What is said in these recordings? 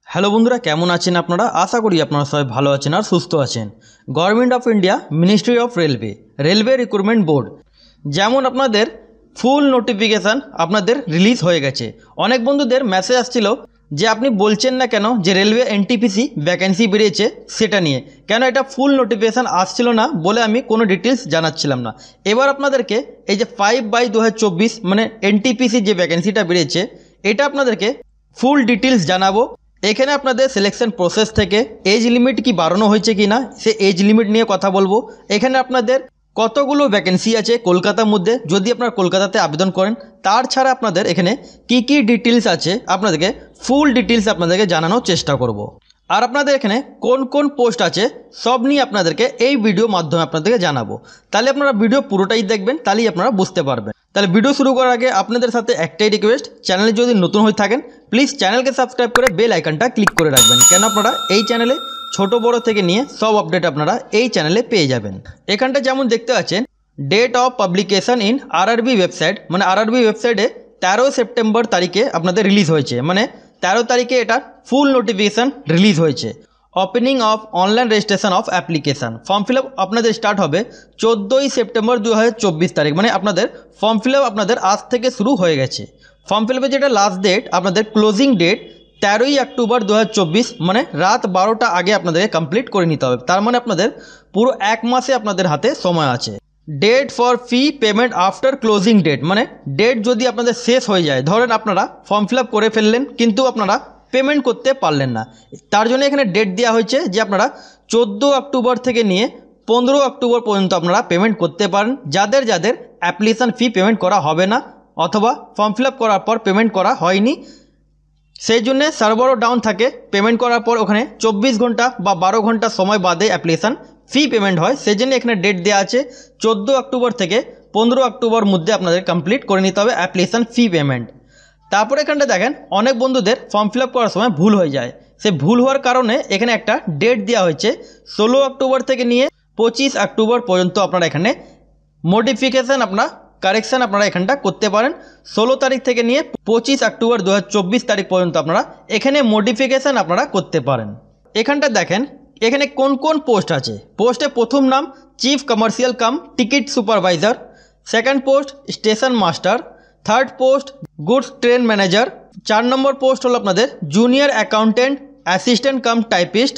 Hello বন্ধুরা, কেমন আছেন আপনারা? আশা করি আপনারা সবাই ভালো আছেন আর সুস্থ আছেন। Government of India, ministry of railway recruitment board যেমন আপনাদের ফুল নোটিফিকেশান আপনাদের রিলিজ হয়ে গেছে। অনেক বন্ধুদের মেসেজ আসছিল যে আপনি বলছেন না কেন যে রেলওয়ে এনটিপিসি ভ্যাকেন্সি বেরিয়েছে সেটা নিয়ে, কেন এটা ফুল নোটিফিকেশান আসছিল না বলে আমি কোনো ডিটেলস জানাচ্ছিলাম না। এবার আপনাদেরকে এই যে 5/2024 মানে এনটিপিসি যে ভ্যাকেন্সিটা বেরিয়েছে এটা আপনাদেরকে ফুল ডিটেলস জানাবো। এখানে আপনাদের সিলেকশন প্রসেস থেকে এজ লিমিট কি বাড়ানো হয়েছে কি না সে এজ লিমিট নিয়ে কথা বলবো। এখানে আপনাদের কতগুলো ভ্যাকেন্সি আছে কলকাতার মধ্যে, যদি আপনারা কলকাতাতে আবেদন করেন তার ছাড়া আপনাদের এখানে কি কি ডিটেলস আছে আপনাদেরকে ফুল ডিটেলস আপনাদেরকে জানানোর চেষ্টা করব। আর আপনাদের এখানে কোন কোন পোস্ট আছে সব নিয়ে আপনাদেরকে এই ভিডিও মাধ্যমে আপনাদেরকে জানাবো। তাহলে আপনারা ভিডিও পুরোটাই দেখবেন, তাহলেই আপনারা বুঝতে পারবেন। তাহলে ভিডিও শুরু করার আগে আপনাদের সাথে একটাই রিকোয়েস্ট, চ্যানেলে যদি নতুন হয়ে থাকেন প্লিজ চ্যানেলকে সাবস্ক্রাইব করে বেল আইকনটা ক্লিক করে রাখবেন, কেন আপনারা এই চ্যানেলে ছোট বড় থেকে নিয়ে সব আপডেট আপনারা এই চ্যানেলে পেয়ে যাবেন। এখানটা যেমন দেখতে পাচ্ছেন date of publication in RRB website, মানে আরআরবি ওয়েবসাইটে 13 সেপ্টেম্বর তারিখে আপনাদের রিলিজ হয়েছে, মানে 13 তারিখে এটা ফুল নোটিফিকেশান রিলিজ হয়েছে। Opening of online registration of application, form fill up আপনাদের স্টার্ট হবে 14 সেপ্টেম্বর 2024 তারিখ, মানে আপনাদের ফর্ম ফিল আপ আপনাদের আজ থেকে শুরু হয়ে গেছে। ফর্ম ফিল আপের যেটা লাস্ট ডেট আপনাদের ক্লোজিং ডেট 13 অক্টোবর 2024, মানে রাত 12টা আগে আপনাদেরকে কমপ্লিট করে নিতে হবে। তার মানে আপনাদের পুরো এক মাসে আপনাদের হাতে সময় আছে। Date for fee payment after closing date, মানে ডেট যদি আপনাদের শেষ হয়ে যায়, ধরেন আপনারা ফর্ম ফিল আপ করে ফেললেন কিন্তু আপনারা পেমেন্ট করতে পারলেন না, তার জন্য এখানে ডেট দেওয়া হয়েছে যে আপনারা 14 অক্টোবর থেকে নিয়ে 15 অক্টোবর পর্যন্ত আপনারা পেমেন্ট করতে পারেন। যাদের যাদের অ্যাপ্লিকেশান ফি পেমেন্ট করা হবে না অথবা ফর্ম ফিল আপ করার পর পেমেন্ট করা হয়নি, সেই জন্যে সার্ভারও ডাউন থাকে, পেমেন্ট করার পর ওখানে 24 ঘন্টা বা 12 ঘন্টা সময় বাদে অ্যাপ্লিকেশান ফি পেমেন্ট হয়, সেই জন্য এখানে ডেট দেওয়া আছে 14 অক্টোবর থেকে 15 অক্টোবর মধ্যে আপনাদের কমপ্লিট করে নিতে হবে অ্যাপ্লিকেশান ফি পেমেন্ট। তারপরে এখানটা দেখেন অনেক বন্ধুদের ফর্ম ফিল আপ করার সময় ভুল হয়ে যায়, সে ভুল হওয়ার কারণে এখানে একটা ডেট দেওয়া হয়েছে 16 অক্টোবর থেকে নিয়ে 25 অক্টোবর পর্যন্ত আপনারা এখানে মডিফিকেশান আপনার কারেকশান আপনারা এখানটা করতে পারেন। 16 তারিখ থেকে নিয়ে 25 অক্টোবর 2024 তারিখ পর্যন্ত আপনারা এখানে মডিফিকেশান আপনারা করতে পারেন। এখানটা দেখেন এখানে কোন কোন পোস্ট আছে। পোস্টে প্রথম নাম chief commercial cum ticket supervisor, second post station master, third post goods train manager, 4 নম্বর পোস্ট হলো আপনাদের junior accountant assistant cum typist,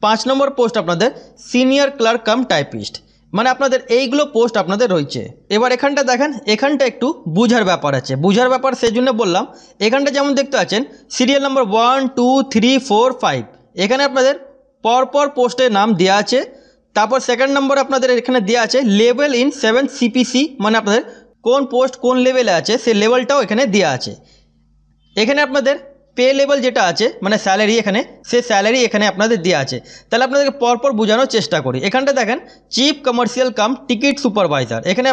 5 নম্বর পোস্ট আপনাদের সিনিয়র ক্লার্ক কাম টাইপিস্ট, মানে আপনাদের এইগুলো পোস্ট আপনাদের রয়েছে। এবার এখানটা দেখেন এখানটা একটু বুঝার ব্যাপার আছে, বুঝার ব্যাপার সেই জন্য বললাম। এখানটা যেমন দেখতে পাচ্ছেন সিরিয়াল নাম্বার 1 2 3 4 5 এখানে আপনাদের পরপর পোস্টের নাম দেওয়া আছে। তারপর সেকেন্ড নম্বর আপনাদের এখানে দেওয়া আছে লেভেল ইন 7 সিপিসি, মানে আপনাদের কোন পোস্ট কোন লেভেলে আছে সেই লেভেলটাও এখানে দেওয়া আছে। এখানে আপনাদের পে লেভেল যেটা আছে মানে স্যালারি, এখানে সে স্যালারি এখানে আপনাদের দেওয়া আছে। তাহলে আপনাদেরকে পরপর বোঝানোর চেষ্টা করি। এখানটা দেখেন chief commercial cum ticket supervisor, এখানে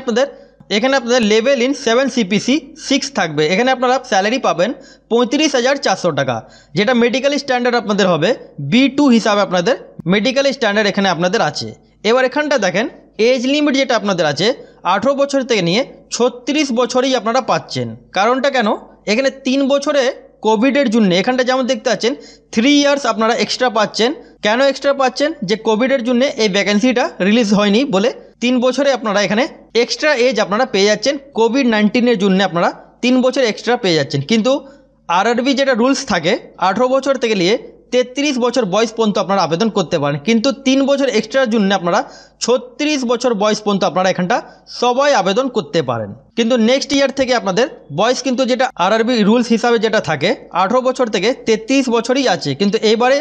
আপনাদের লেভেল ইন 7 সিপিসি 6 থাকবে। এখানে আপনারা স্যালারি পাবেন 35,400 টাকা, যেটা মেডিকেল স্ট্যান্ডার্ড আপনাদের হবে B2 হিসাবে আপনাদের মেডিকেল স্ট্যান্ডার্ড এখানে আপনাদের আছে। এবার এখানটা দেখেন এজ লিমিট যেটা আপনাদের আছে 18 বছর থেকে নিয়ে 36 বছরই আপনারা পাচ্ছেন। কারণটা কেন, এখানে 3 বছরে কোভিডের জন্য এখানটা যেমন দেখতে পাচ্ছেন 3 ইয়ার্স আপনারা এক্সট্রা পাচ্ছেন। কেন এক্সট্রা পাচ্ছেন, যে কোভিডের জন্য এই ভ্যাকেন্সিটা রিলিজ হয়নি বলে 3 বছরে আপনারা এখানে এক্সট্রা এজ আপনারা পেয়ে যাচ্ছেন। কোভিড-19 জন্য আপনারা 3 বছর এক্সট্রা পেয়ে যাচ্ছেন। কিন্তু আরআরবি যেটা রুলস থাকে 18 বছর থেকে নিয়ে 33 বছর বয়স পর্যন্ত আপনারা আবেদন করতে পারেন, কিন্তু 3 বছর এক্সট্রার জন্য আপনারা 36 বছর বয়স পর্যন্ত আপনারা এখানটা সবাই আবেদন করতে পারেন। কিন্তু নেক্সট ইয়ার থেকে আপনাদের বয়স কিন্তু যেটা আরআরবি রুলস হিসাবে যেটা থাকে 18 বছর থেকে 33 বছরই আছে, কিন্তু এইবারে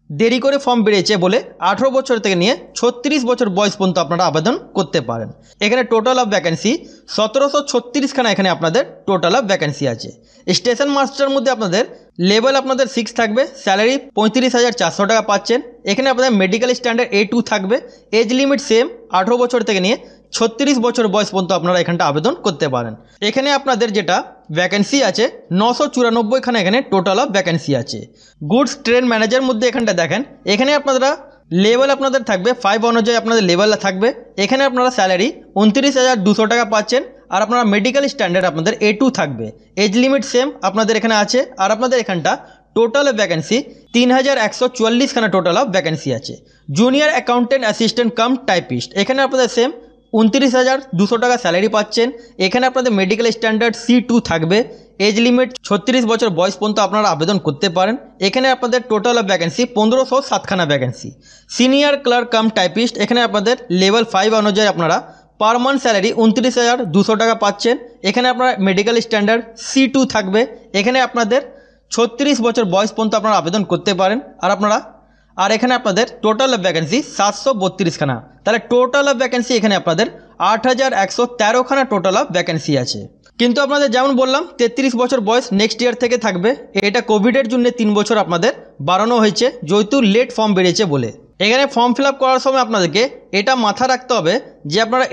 দেরি করে ফর্ম বেরিয়েছে বলে 18 বছর থেকে নিয়ে 36 বছর বয়স পর্যন্ত আপনারা আবেদন করতে পারেন। এখানে টোটাল অফ ভ্যাকেন্সি 1736খানা এখানে আপনাদের টোটাল অফ ভ্যাকেন্সি আছে। স্টেশন মাস্টার মধ্যে আপনাদের লেভেল আপনাদের 6 থাকবে, স্যালারি 35,400 টাকা পাচ্ছেন। এখানে আপনাদের মেডিকেল স্ট্যান্ডার্ড A2 থাকবে, এজ লিমিট সেম 18 বছর থেকে নিয়ে 36 বছর বয়স পর্যন্ত আপনারা এখানটা আবেদন করতে পারেন। এখানে আপনাদের যেটা ভ্যাকেন্সি আছে 994খানা এখানে টোটাল অফ ভ্যাকেন্সি আছে। গুডস ট্রেন ম্যানেজার মধ্যে এখানটা দেখেন এখানে আপনারা লেভেল আপনাদের থাকবে 5 অনুযায়ী আপনাদের লেভেল থাকবে। এখানে আপনারা স্যালারি 29,200 টাকা পাচ্ছেন, আর আপনারা মেডিকেল স্ট্যান্ডার্ড আপনাদের A2 থাকবে, এজ লিমিট সেম আপনাদের এখানে আছে। আর আপনাদের এখানটা টোটাল ভ্যাকেন্সি 3144খানা টোটাল অফ ভ্যাকেন্সি আছে। Junior accountant assistant cum typist, এখানে আপনাদের সেম 29,200 টাকা স্যালারি পাচ্ছেন। এখানে আপনাদের মেডিকেল স্ট্যান্ডার্ড C2 থাকবে। এজ লিমিট 36 বছর বয়স পর্যন্ত আপনারা আবেদন করতে পারেন। এখানে আপনাদের টোটাল অফ ভ্যাকেন্সি 1507খানা vacancy. Senior clerk cum typist, এখানে আপনাদের লেভেল 5 অনুযায়ী আপনারা পার মান্থ স্যালারি 29,200 টাকা পাচ্ছেন। এখানে আপনারা মেডিকেল স্ট্যান্ডার্ড C2 থাকবে। এখানে আপনাদের 36 বছর বয়স পর্যন্ত আপনারা আবেদন করতে পারেন। আর এখানে আপনাদের টোটাল অফ ভ্যাকেন্সি 732খানা। তাহলে টোটাল অফ ভ্যাকেন্সি এখানে আপনাদের 8113খানা টোটাল অফ ভ্যাকেন্সি আছে। কিন্তু আপনাদের যেমন বললাম 33 বছর বয়স নেক্সট ইয়ার থেকে থাকবে। এটা কোভিডের জন্য 3 বছর আপনাদের বাড়ানো হয়েছে, যেহেতু লেট ফর্ম বেরিয়েছে বলে। এখানে ফর্ম ফিল আপ করার সময় আপনাদেরকে এটা মাথা রাখতে হবে যে আপনারা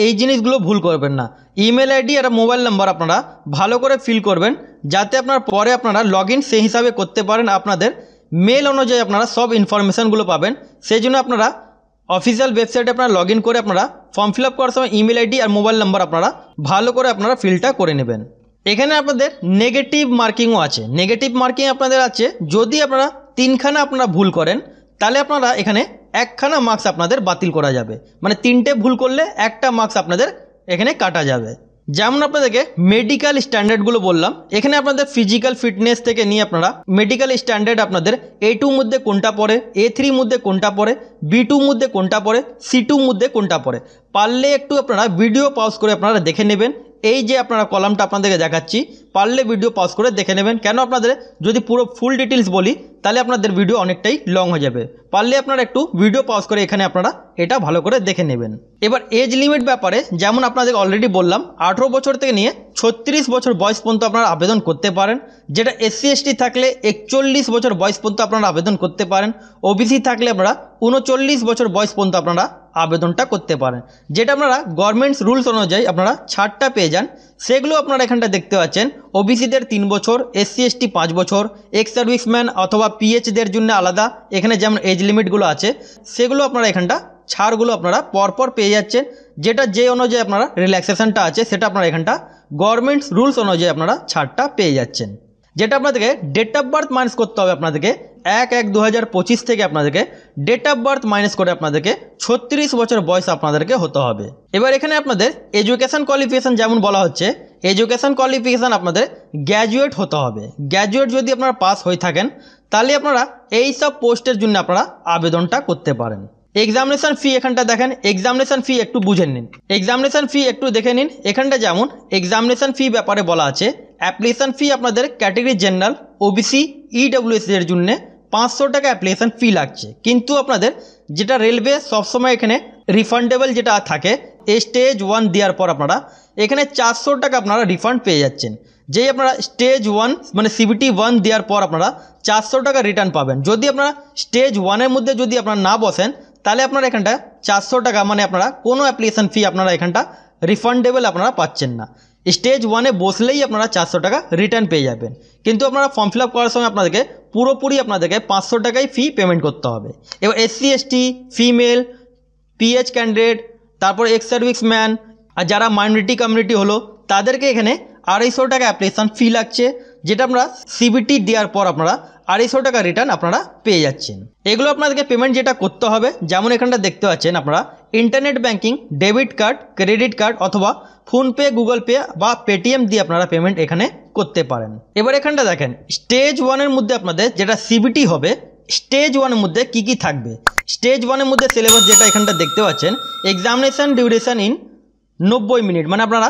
এই জিনিসগুলো ভুল করবেন না। ইমেল আইডি আর মোবাইল নাম্বার আপনারা ভালো করে ফিল করবেন, যাতে আপনার পরে আপনারা লগ ইন সেই হিসাবে করতে পারেন। আপনাদের মেল অনুযায়ী আপনারা সব ইনফরমেশানগুলো পাবেন। সেই জন্য আপনারা অফিসিয়াল ওয়েবসাইটে আপনারা লগ ইন করে আপনারা ফর্ম ফিল আপ করার সময় ইমেল আইডি আর মোবাইল নাম্বার আপনারা ভালো করে আপনারা ফিলটা করে নেবেন। এখানে আপনাদের নেগেটিভ মার্কিংও আছে। নেগেটিভ মার্কিং আপনাদের আছে যদি আপনারা 3খানা আপনারা ভুল করেন, তাহলে আপনারা এখানে 1খানা মার্কস আপনাদের বাতিল করা যাবে। মানে 3টে ভুল করলে 1টা মার্কস আপনাদের এখানে কাটা যাবে। যেমন আপনাদেরকে মেডিকেল স্ট্যান্ডার্ডগুলো বললাম, এখানে আপনাদের ফিজিক্যাল ফিটনেস থেকে নিয়ে আপনারা মেডিকেল স্ট্যান্ডার্ড আপনাদের A2 মধ্যে কোনটা পড়ে, A3 মধ্যে কোনটা পড়ে, B2 মধ্যে কোনটা পড়ে, C2 মধ্যে কোনটা পড়ে, পারলে একটু আপনারা ভিডিও পজ করে আপনারা দেখে নেবেন। এই যে আপনারা কলামটা আপনাদেরকে দেখাচ্ছি, পারলে ভিডিও পজ করে দেখে নেবেন। কেন আপনাদের যদি পুরো ফুল ডিটেলস বলি তাহলে আপনাদের ভিডিও অনেকটাই লং হয়ে যাবে। পারলে আপনারা একটু ভিডিও পজ করে এখানে আপনারা এটা ভালো করে দেখে নেবেন। এবার এজ লিমিট ব্যাপারে যেমন আপনাদের অলরেডি বললাম 18 বছর থেকে নিয়ে 36 বছর বয়স পর্যন্ত আপনারা আবেদন করতে পারেন। যেটা SC ST থাকলে 41 বছর বয়স পর্যন্ত আপনারা আবেদন করতে পারেন। OBC থাকলে আপনারা 39 বছর বয়স পর্যন্ত আপনারা আবেদনটা করতে পারেন। যেটা আপনারা গভর্নমেন্টস রুলস অনুযায়ী আপনারা ছাড়টা পেয়ে যান, সেগুলো আপনারা এখানটা দেখতে পাচ্ছেন। ওবিসিদের 3 বছর, SC ST 5 বছর, এক্স সার্ভিসম্যান অথবা PHদের জন্য আলাদা এখানে যেমন এজ লিমিটগুলো আছে, সেগুলো আপনারা এখানটা ছাড়গুলো আপনারা পরপর পেয়ে যাচ্ছেন। যেটা যে অনুযায়ী আপনারা রিল্যাক্সেশনটা আছে সেটা আপনারা এখানটা গভর্নমেন্টস রুলস অনুযায়ী আপনারা ছাড়টা পেয়ে যাচ্ছেন। যেটা আপনাদেরকে ডেট অফ বার্থ মাইনাস করতে হবে। আপনাদেরকে 1/1/2025 থেকে আপনাদেরকে ডেট অফ বার্থ মাইনাস করে আপনাদেরকে 36 বছর বয়স আপনাদেরকে হতে হবে। এবার এখানে আপনাদের এডুকেশন কোয়ালিফিকেশন যেমন বলা হচ্ছে, এডুকেশন কোয়ালিফিকেশান আপনাদের গ্র্যাজুয়েট হতে হবে। গ্র্যাজুয়েট যদি আপনারা পাস হয়ে থাকেন তাহলে আপনারা এই সব পোস্টের জন্য আপনারা আবেদনটা করতে পারেন। এক্সামিনেশন ফি এখানটা দেখেন, এক্সামিনেশন ফি একটু বুঝে নিন, এক্সামিনেশন ফি একটু দেখে নিন। এখানটা যেমন এক্সামিনেশন ফি ব্যাপারে বলা আছে, অ্যাপ্লিকেশন ফি আপনাদের ক্যাটাগরি জেনারেল, OBC, EWS এর জন্য 500 টাকা অ্যাপ্লিকেশন ফি লাগছে। কিন্তু আপনাদের যেটা রেলওয়ে সবসময় এখানে রিফান্ডেবল যেটা থাকে, স্টেজ 1 দেওয়ার পর আপনারা এখানে 400 টাকা আপনারা রিফান্ড পেয়ে যাচ্ছেন। যেই আপনারা স্টেজ 1 মানে CBT 1 দেওয়ার পর আপনারা 400 টাকা রিটার্ন পাবেন। যদি আপনারা স্টেজ 1-এর মধ্যে যদি আপনারা না বসেন তাহলে আপনারা এখানটা 400 টাকা মানে আপনারা কোনো অ্যাপ্লিকেশন ফি আপনারা এখানটা রিফান্ডেবল আপনারা পাচ্ছেন না। স্টেজ 1-এ বসলেই আপনারা 400 টাকা রিটার্ন পেয়ে যাবেন। কিন্তু আপনারা ফর্ম ফিল আপ করার সময় আপনাদেরকে পুরোপুরি আপনাদেরকে 500 টাকাই ফি পেমেন্ট করতে হবে। এবার SC ST, female, PH candidate, তারপর এক্স সার্ভিসম্যান আর যারা মাইনরিটি কমিউনিটি হলো তাদেরকে এখানে 250 টাকা অ্যাপ্লিকেশান ফি লাগছে। যেটা আপনারা CBT দেওয়ার পর আপনারা 250 টাকা রিটার্ন আপনারা পেয়ে যাচ্ছেন। এগুলো আপনাদেরকে পেমেন্ট যেটা করতে হবে, যেমন এখানটা দেখতে পাচ্ছেন আপনারা internet banking, debit card, credit card অথবা ফোনপে, গুগল পে বা পেটিএম দিয়ে আপনারা পেমেন্ট এখানে করতে পারেন। এবার এখানটা দেখেন স্টেজ 1-এর মধ্যে আপনাদের যেটা CBT হবে, স্টেজ 1-এর মধ্যে কি কি থাকবে। স্টেজ 1-এর মধ্যে সিলেবাস যেটা এখানটা দেখতে পাচ্ছেন, এক্সামিনেশান ডিউরেশন ইন 90 মিনিট, মানে আপনারা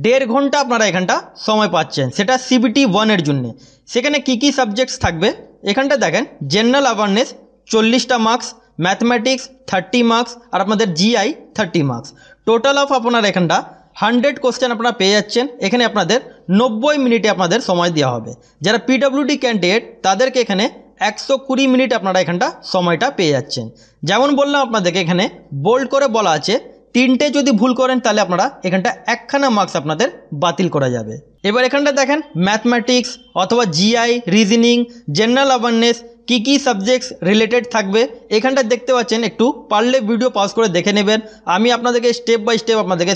1.5 ঘন্টা আপনারা এখানটা সময় পাচ্ছেন। সেটা CBT 1-এর জন্য। সেখানে কি কি সাবজেক্টস থাকবে এখানটা দেখেন, জেনারেল অ্যাওয়ারনেস 40টা মার্কস, ম্যাথমেটিক্স 30 মার্কস আর আপনাদের GI 30 মার্কস। টোটাল অফ আপনার এখানটা 100 কোশ্চেন আপনারা পেয়ে যাচ্ছেন। এখানে আপনাদের 90 মিনিটে আপনাদের সময় দেওয়া হবে। যারা PWD ক্যান্ডিডেট তাদেরকে এখানে 120 মিনিট আপনারা এখানটা সময়টা পেয়ে যাচ্ছেন। যেমন বললাম আপনাদেরকে এখানে বোল্ড করে বলা আছে, 3টে যদি ভুল করেন তাহলে আপনারা এখানটা 1খানা মার্কস আপনাদের বাতিল করা যাবে। এবার এখানটা দেখেন ম্যাথমেটিক্স অথবা GI, রিজনিং, জেনারেল অ্যাওয়ারনেস কি কি সাবজেক্টস রিলেটেড থাকবে এখানটা দেখতে পাচ্ছেন। একটু পারলে ভিডিও পজ করে দেখে নেবেন। আমি আপনাদেরকে স্টেপ বাই স্টেপ আপনাদেরকে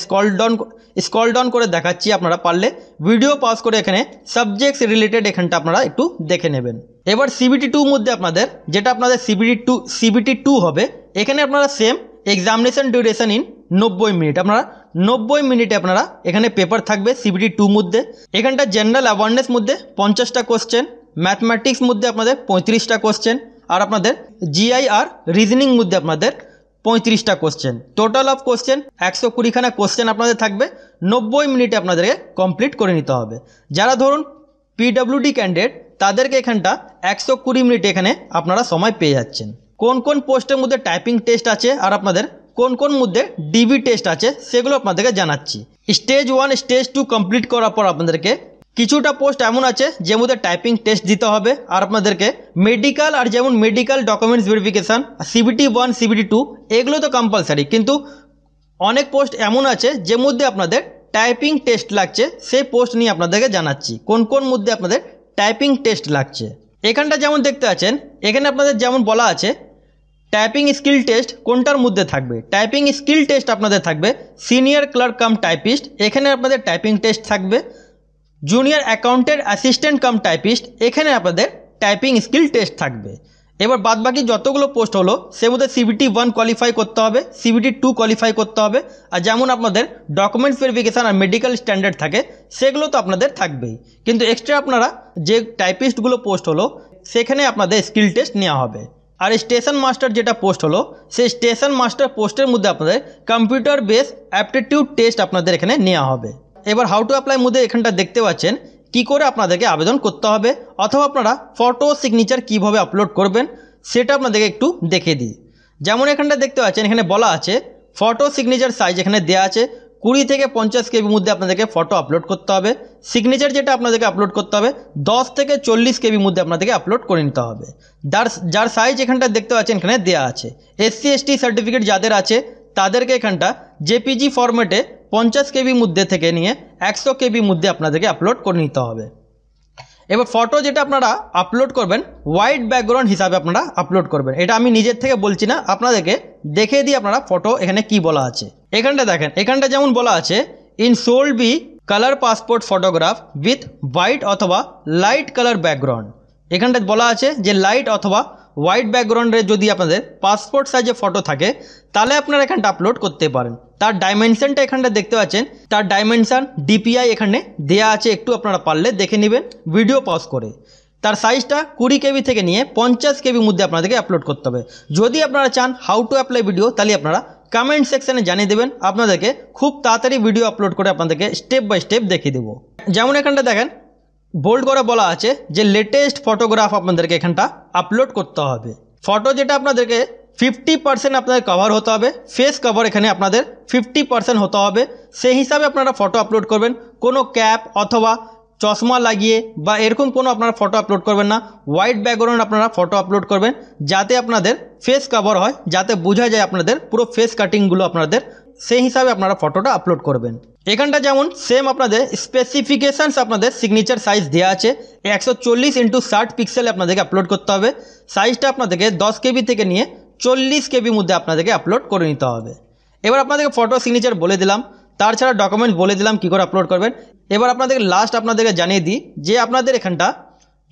স্ক্রল ডাউন করে দেখাচ্ছি। আপনারা পারলে ভিডিও পজ করে এখানে সাবজেক্টস রিলেটেড এখানটা আপনারা একটু দেখে নেবেন। এবার সিবিটি 2 মধ্যে আপনাদের যেটা আপনাদের সিবিটি 2 হবে, এখানে আপনারা same examination duration in 90 minute, আপনারা 90 মিনিটে আপনারা এখানে পেপার থাকবে সিবিটি 2 মধ্যে। এখানটা জেনারেল অ্যাওয়ারনেস মধ্যে 50টা কোশ্চেন, ম্যাথমেটিক্স মধ্যে আপনাদের 35টা কোশ্চেন, আর আপনাদের জিআই আর রিজনিং মধ্যে আপনাদের 35টা কোশ্চেন। টোটাল অফ কোশ্চেন 120খানা কোশ্চেন আপনাদের থাকবে, 90 মিনিটে আপনাদেরকে কমপ্লিট করে নিতে হবে। যারা ধরুন পিডব্লিউডি ক্যান্ডিডেট তাদেরকে এখানটা 120 মিনিট এখানে আপনারা সময় পেয়ে যাচ্ছেন। কোন কোন পোস্টের মধ্যে টাইপিং টেস্ট আছে আর আপনাদের কোন কোন মধ্যে ডিবি টেস্ট আছে সেগুলো আপনাদেরকে জানাচ্ছি। স্টেজ 1 স্টেজ 2 কমপ্লিট করার পর আপনাদেরকে কিছুটা পোস্ট এমন আছে যে মধ্যে টাইপিং টেস্ট দিতে হবে, আর আপনাদেরকে মেডিকেল আর যেমন medical documents verification CBT 1 CBT 2 এগুলো তো কম্পালসারি, কিন্তু অনেক পোস্ট এমন আছে যে মধ্যে আপনাদের টাইপিং টেস্ট লাগছে, সেই পোস্ট নিয়ে আপনাদেরকে জানাচ্ছি কোন কোন মধ্যে আপনাদের টাইপিং টেস্ট লাগছে। এখানটা যেমন দেখতে পাচ্ছেন, এখানে আপনাদের যেমন বলা আছে টাইপিং স্কিল টেস্ট কোনটার মধ্যে থাকবে। টাইপিং স্কিল টেস্ট আপনাদের থাকবে সিনিয়র ক্লার্ক কাম টাইপিস্ট, এখানে আপনাদের টাইপিং টেস্ট থাকবে। Junior accountant assistant cum typist, এখানে আপনাদের টাইপিং স্কিল টেস্ট থাকবে। এবার বাদবাকি যতগুলো পোস্ট হলো সে মধ্যে সিবিটি 1 কোয়ালিফাই করতে হবে, সিবিটি 2 কোয়ালিফাই করতে হবে, আর যেমন আপনাদের ডকুমেন্টস ভেরিফিকেশান আর মেডিকেল স্ট্যান্ডার্ড থাকে সেগুলো তো আপনাদের থাকবেই, কিন্তু এক্সট্রা আপনারা যে টাইপিস্টগুলো পোস্ট হলো সেখানে আপনাদের স্কিল টেস্ট নেওয়া হবে। আর স্টেশন মাস্টার যেটা পোস্ট হলো সেই স্টেশন মাস্টার পোস্টের মধ্যে আপনাদের কম্পিউটার বেস অ্যাপটিটিউড টেস্ট আপনাদের এখানে নেওয়া হবে। এবার হাউ টু অ্যাপ্লাই মধ্যে এখানটা দেখতে পাচ্ছেন কি করে আপনাদেরকে আবেদন করতে হবে, অথবা আপনারা ফটো সিগনেচার কিভাবে আপলোড করবেন সেটা আপনাদেরকে একটু দেখিয়ে দিই। যেমন এখানটা দেখতে পাচ্ছেন এখানে বলা আছে ফটো সিগনেচার সাইজ এখানে দেওয়া আছে 20 থেকে 50 কেবির মধ্যে আপনাদেরকে ফটো আপলোড করতে হবে। সিগনেচার যেটা আপনাদেরকে আপলোড করতে হবে 10 থেকে 40 কেবির মধ্যে আপনাদেরকে আপলোড করে নিতে হবে। যার সাইজ এখানটা দেখতে পাচ্ছেন এখানে দেওয়া আছে। SC ST সার্টিফিকেট যাদের আছে তাদেরকে এখানটা জেপিজি ফরম্যাটে 50 কেবির মধ্যে থেকে নিয়ে 100 কেবির মধ্যে আপনাদেরকে আপলোড করে নিতে হবে। এবার ফটো যেটা আপনারা আপলোড করবেন হোয়াইট ব্যাকগ্রাউন্ড হিসাবে আপনারা আপলোড করবেন, এটা আমি নিজের থেকে বলছি না, আপনাদেরকে দেখিয়ে দিই আপনারা ফটো এখানে কি বলা আছে। এখানটা দেখেন, এখানটা যেমন বলা আছে in sole be colour passport photograph with white অথবা লাইট কালার ব্যাকগ্রাউন্ড। এখানটা বলা আছে যে লাইট অথবা হোয়াইট ব্যাকগ্রাউন্ডে যদি আপনাদের পাসপোর্ট সাইজে ফটো থাকে তাহলে আপনারা এখানটা আপলোড করতে পারেন। তার ডাইমেনশনটা এখানটা দেখতে পাচ্ছেন, তার ডাইমেনশন ডিপিআই এখানে দেয়া আছে, একটু আপনারা পারলে দেখে নেবেন ভিডিও পজ করে। তার সাইজটা 20 কেবি থেকে নিয়ে 50 কেবির মধ্যে আপনাদেরকে আপলোড করতে হবে। যদি আপনারা চান হাউ টু অ্যাপ্লাই ভিডিও তাহলে আপনারা কমেন্ট সেকশানে জানিয়ে দেবেন, আপনাদেরকে খুব তাড়াতাড়ি ভিডিও আপলোড করে আপনাদেরকে স্টেপ বাই স্টেপ দেখিয়ে দেবো। যেমন এখানটা দেখেন বোল্ড করে বলা আছে যে লেটেস্ট ফটোগ্রাফ আপনাদেরকে এখানটা আপলোড করতে হবে। ফটো যেটা আপনাদেরকে 50% আপনাদের কভার হতে হবে, ফেস কভার এখানে আপনাদের 50% হতে হবে, সেই হিসাবে আপনারা ফটো আপলোড করবেন। কোনো ক্যাপ অথবা চশমা লাগিয়ে বা এরকম কোনো আপনারা ফটো আপলোড করবেন না। হোয়াইট ব্যাকগ্রাউন্ড আপনারা ফটো আপলোড করবেন যাতে আপনাদের ফেস কভার হয়, যাতে বোঝা যায় আপনাদের পুরো ফেস কাটিংগুলো আপনাদের, সেই হিসাবে আপনারা ফটোটা আপলোড করবেন। এখানটা যেমন সেম আপনাদের স্পেসিফিকেশানস আপনাদের সিগনেচার সাইজ দেওয়া আছে 140x60 পিক্সেলে আপনাদেরকে আপলোড করতে হবে। সাইজটা আপনাদেরকে 10 কেবি থেকে নিয়ে 40 কেবির মধ্যে আপনাদেরকে আপলোড করে নিতে হবে। এবার আপনাদেরকে ফটো সিগনেচার বলে দিলাম, তাছাড়া ডকুমেন্টস বলে দিলাম কী করে আপলোড করবেন। এবার আপনাদেরকে লাস্ট আপনাদেরকে জানিয়ে দিই যে আপনাদের এখানটা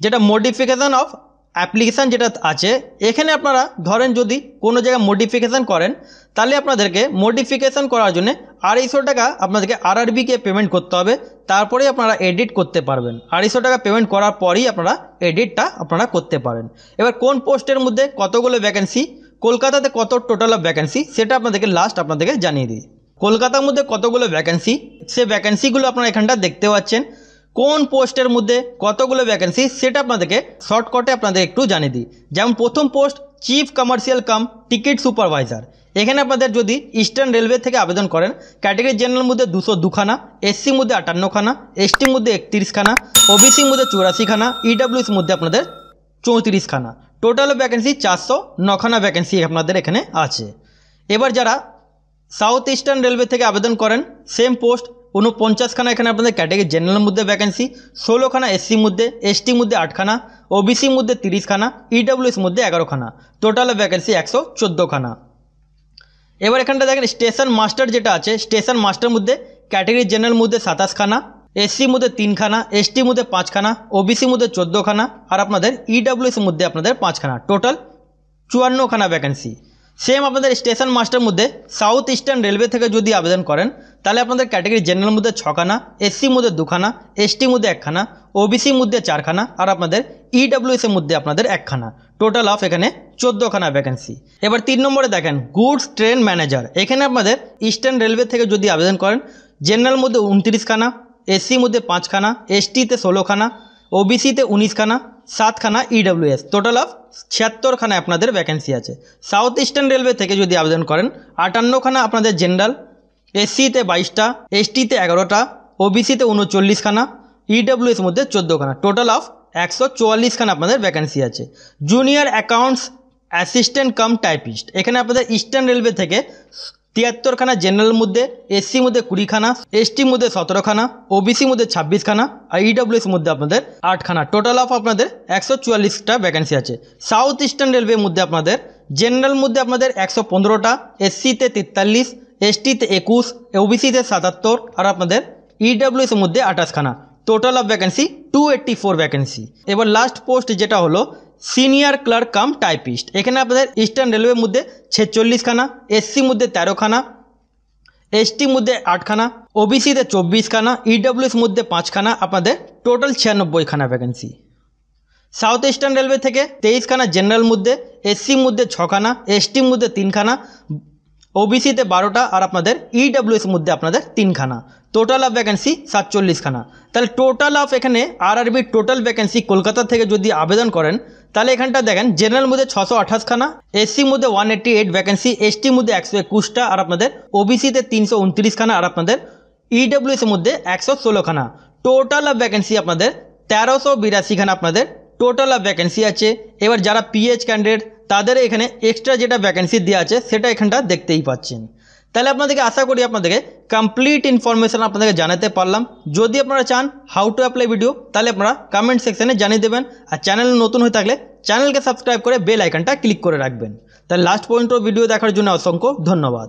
যেটা মডিফিকেশান অফ অ্যাপ্লিকেশান যেটা আছে, এখানে আপনারা ধরেন যদি কোনো জায়গায় মডিফিকেশান করেন তাহলে আপনাদেরকে মডিফিকেশান করার জন্য 250 টাকা আপনাদেরকে আরআরবিকে পেমেন্ট করতে হবে, তারপরেই আপনারা এডিট করতে পারবেন। 250 টাকা পেমেন্ট করার পরেই আপনারা এডিটটা আপনারা করতে পারেন। এবার কোন পোস্টের মধ্যে কতগুলো ভ্যাকেন্সি, কলকাতাতে কত টোটাল অফ ভ্যাকেন্সি সেটা আপনাদেরকে লাস্ট আপনাদেরকে জানিয়ে দিই। কলকাতার মধ্যে কতগুলো ভ্যাকেন্সি, সে ভ্যাকেন্সিগুলো আপনারা এখানটা দেখতে পাচ্ছেন। কোন পোস্টের মধ্যে কতগুলো ভ্যাকেন্সি সেটা আপনাদেরকে শর্টকাটে আপনাদের একটু জানিয়ে দিই। যেমন প্রথম post chief commercial cum ticket supervisor, এখানে আপনাদের যদি ইস্টার্ন রেলওয়ে থেকে আবেদন করেন ক্যাটেগরি জেনারেল মধ্যে 202 খানা, এসসি মধ্যে 58 খানা, এসটির মধ্যে 31 খানা, ওবিসির মধ্যে 84 খানা, ইডব্লিউএস মধ্যে আপনাদের 34 খানা, টোটাল ভ্যাকেন্সি 409 খানা ভ্যাকেন্সি আপনাদের এখানে আছে। এবার যারা সাউথ ইস্টার্ন রেলওয়ে থেকে আবেদন করেন সেম পোস্ট 49 খানা এখানে আপনাদের ক্যাটেগরি জেনারেলের মধ্যে ভ্যাকেন্সি, 16 খানা এসসির মধ্যে, এসটির মধ্যে 8 খানা, ওবিসির মধ্যে 30 খানা, ইডব্লিউএস মধ্যে 11 খানা, টোটাল ভ্যাকেন্সি 114 খানা। এবার এখানটা দেখেন স্টেশন মাস্টার যেটা আছে, স্টেশন মাস্টার মধ্যে ক্যাটেগরি জেনারেল মধ্যে 27 খানা, এসসি মধ্যে 3খানা, এসটি মধ্যে 5খানা, ওবিসি মধ্যে 14খানা আর আপনাদের ইডাব্লিউএস মধ্যে আপনাদের 5খানা, টোটাল 54খানা ভ্যাকেন্সি। সেম আপনাদের স্টেশন মাস্টার মধ্যে সাউথ ইস্টার্ন রেলওয়ে থেকে যদি আবেদন করেন তাহলে আপনাদের ক্যাটাগরি জেনারেল মধ্যে 6খানা, এসসি মধ্যে 2খানা, এসটি মধ্যে 1খানা, ওবিসি মধ্যে 4খানা আর আপনাদের ইডাব্লিউএস এর মধ্যে আপনাদের 1খানা, টোটাল অফ এখানে 14খানা ভ্যাকেন্সি। এবার 3 নম্বরে দেখেন গুডস ট্রেন ম্যানেজার। এখানে আপনাদের ইস্টার্ন রেলওয়ে থেকে যদি আবেদন করেন জেনারেল মধ্যে 29খানা, এসসি মধ্যে 5খানা, এসটিতে 16খানা, ওবিসিতে 19খানা, 7খানা ইডাব্লিউএস, টোটাল অফ 76খানা আপনাদের ভ্যাকেন্সি আছে। সাউথ ইস্টার্ন রেলওয়ে থেকে যদি আবেদন করেন 58খানা আপনাদের জেনারেল, এসসিতে 22টা, এসটিতে 11টা, ওবিসিতে 39খানা, ইডাব্লিউএস মধ্যে 14খানা, টোটাল অফ 144খানা আপনাদের ভ্যাকেন্সি আছে। Junior accounts assistant cum typist, এখানে আপনাদের ইস্টার্ন রেলওয়ে থেকে 73খানা জেনারেল মধ্যে, এসসি মধ্যে 20খানা, এসটি মধ্যে 17খানা, ওবিসি মধ্যে 26খানা আর ইডাব্লিউএস মধ্যে আপনাদের 8খানা, টোটাল অফ আপনাদের 144টা ভ্যাকেন্সি আছে। সাউথ ইস্টার্ন রেলওয়ের মধ্যে আপনাদের জেনারেল মধ্যে আপনাদের 115টা, এসসিতে 43, এসটিতে 21, ওবিসিতে 77 আর আপনাদের ইডাব্লিউএস মধ্যে 28খানা, টোটাল অফ ভ্যাকেন্সি 284 ভ্যাকেন্সি। এবার লাস্ট পোস্ট যেটা হলো সিনিয়র ক্লার্ক কাম টাইপিস্ট, এখানে আপনাদের ইস্টার্ন রেলওয়ের মধ্যে 46খানা, এসসি মধ্যে 13খানা, এসটি মধ্যে 8খানা, ওবিসিতে 24খানা, ইডাব্লিউএস মধ্যে 5খানা, আপনাদের টোটাল 96খানা ভ্যাকেন্সি। সাউথ ইস্টার্ন রেলওয়ে থেকে 23খানা জেনারেল মধ্যে, এসসি মধ্যে 6খানা, এসটি মধ্যে 3খানা, ওবিসিতে 12টা আর আপনাদের ইডাব্লিউএস মধ্যে আপনাদের 3খানা, টোটাল অফ ভ্যাকেন্সি 47খানা। তাহলে টোটাল অফ এখানে আরআরবি টোটাল ভ্যাকেন্সি কলকাতা থেকে যদি আবেদন করেন তাহলে এখানটা দেখেন জেনারেল মধ্যে 628খানা, এসসি মধ্যে 188 ভ্যাকেন্সি, এসটি মধ্যে 121টা আর আপনাদের ওবিসিতে 329খানা আর আপনাদের ইডাব্লিউএস মধ্যে 116খানা, টোটাল অফ ভ্যাকেন্সি আপনাদের 1382খানা আপনাদের টোটাল অফ ভ্যাকেন্সি আছে। এবার যারা পিএইচ ক্যান্ডিডেট তাদের এখানে এক্সট্রা যেটা ভ্যাকেন্সি দেওয়া আছে সেটা এখানটা দেখতেই পাচ্ছেন। তাহলে আপনাদেরকে আশা করি আপনাদেরকে কমপ্লিট ইনফরমেশন আপনাদেরকে জানাতে পারলাম। যদি আপনারা চান হাউ টু অ্যাপ্লাই ভিডিও তাহলে আপনারা কমেন্ট সেকশনে জানিয়ে দেবেন, আর চ্যানেল নতুন হয়ে থাকলে চ্যানেলকে সাবস্ক্রাইব করে বেল আইকনটা ক্লিক করে রাখবেন। তাহলে লাস্ট পর্যন্ত ভিডিও দেখার জন্য অসংখ্য ধন্যবাদ।